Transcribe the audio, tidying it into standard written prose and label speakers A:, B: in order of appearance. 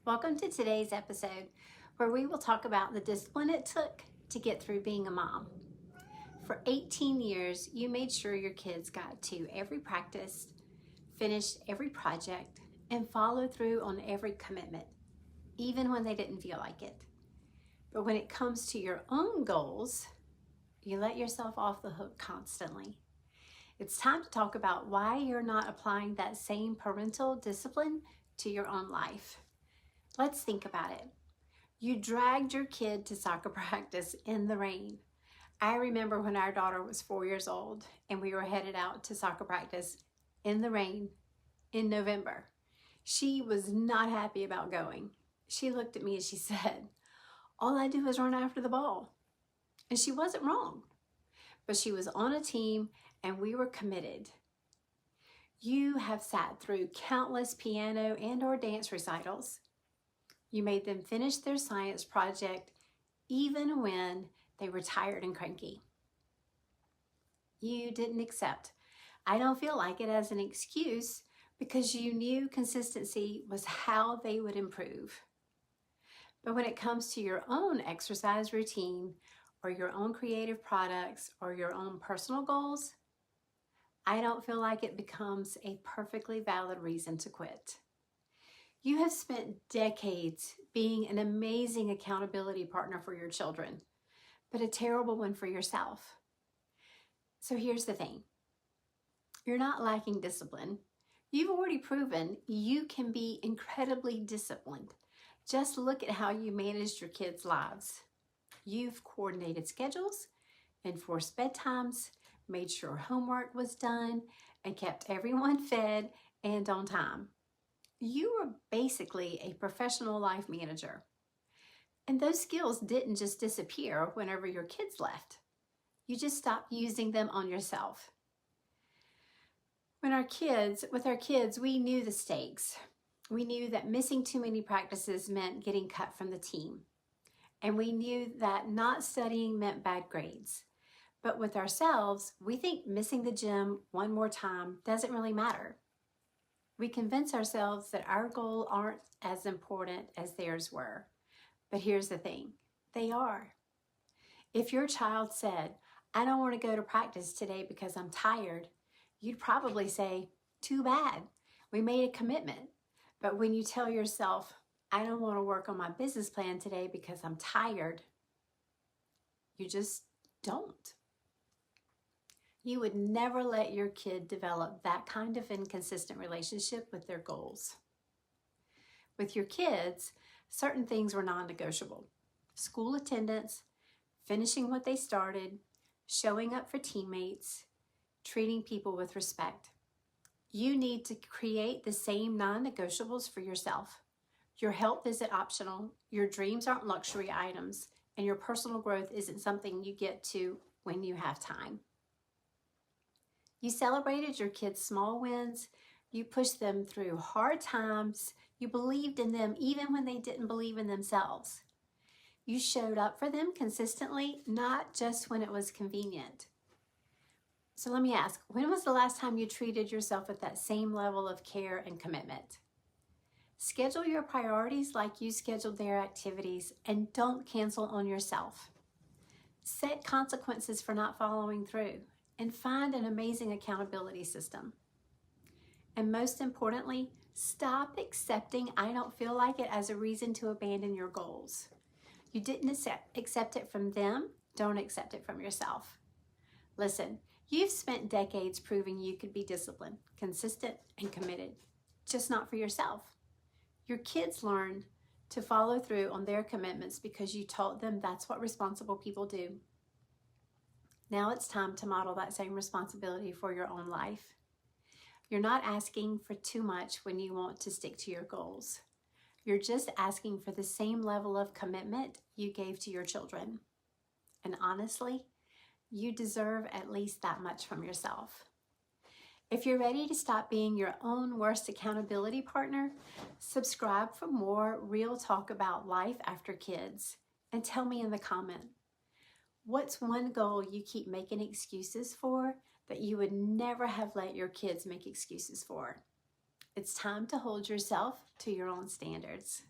A: Welcome to today's episode where we will talk about the discipline it took to get through being a mom. For 18 years, you made sure your kids got to every practice, finished every project, and followed through on every commitment, even when they didn't feel like it. But when it comes to your own goals, you let yourself off the hook constantly. It's time to talk about why you're not applying that same parental discipline to your own life. Let's think about it. You dragged your kid to soccer practice in the rain. I remember when our daughter was 4 years old and we were headed out to soccer practice in the rain in November. She was not happy about going. She looked at me and she said, "All I do is run after the ball." And she wasn't wrong, but she was on a team and we were committed. You have sat through countless piano and/or dance recitals. You made them finish their science project even when they were tired and cranky. You didn't accept "I don't feel like it" as an excuse because you knew consistency was how they would improve. But when it comes to your own exercise routine or your own creative products or your own personal goals, "I don't feel like it" becomes a perfectly valid reason to quit. You have spent decades being an amazing accountability partner for your children, but a terrible one for yourself. So here's the thing. You're not lacking discipline. You've already proven you can be incredibly disciplined. Just look at how you managed your kids' lives. You've coordinated schedules, enforced bedtimes, made sure homework was done, and kept everyone fed and on time. You were basically a professional life manager. And those skills didn't just disappear whenever your kids left. You just stopped using them on yourself. With our kids, we knew the stakes. We knew that missing too many practices meant getting cut from the team. And we knew that not studying meant bad grades. But with ourselves, we think missing the gym one more time doesn't really matter. We convince ourselves that our goals aren't as important as theirs were. But here's the thing, they are. If your child said, "I don't want to go to practice today because I'm tired," you'd probably say, "Too bad, we made a commitment." But when you tell yourself, "I don't want to work on my business plan today because I'm tired," you just don't. You would never let your kid develop that kind of inconsistent relationship with their goals. With your kids, certain things were non-negotiable. School attendance, finishing what they started, showing up for teammates, treating people with respect. You need to create the same non-negotiables for yourself. Your health isn't optional, your dreams aren't luxury items, and your personal growth isn't something you get to when you have time. You celebrated your kids' small wins. You pushed them through hard times. You believed in them even when they didn't believe in themselves. You showed up for them consistently, not just when it was convenient. So let me ask, when was the last time you treated yourself with that same level of care and commitment? Schedule your priorities like you scheduled their activities and don't cancel on yourself. Set consequences for not following through. And find an amazing accountability system. And most importantly, stop accepting "I don't feel like it" as a reason to abandon your goals. You didn't accept it from them, don't accept it from yourself. Listen, you've spent decades proving you could be disciplined, consistent, and committed, just not for yourself. Your kids learn to follow through on their commitments because you taught them that's what responsible people do. Now it's time to model that same responsibility for your own life. You're not asking for too much when you want to stick to your goals. You're just asking for the same level of commitment you gave to your children. And honestly, you deserve at least that much from yourself. If you're ready to stop being your own worst accountability partner, subscribe for more real talk about life after kids and tell me in the comment, what's one goal you keep making excuses for that you would never have let your kids make excuses for? It's time to hold yourself to your own standards.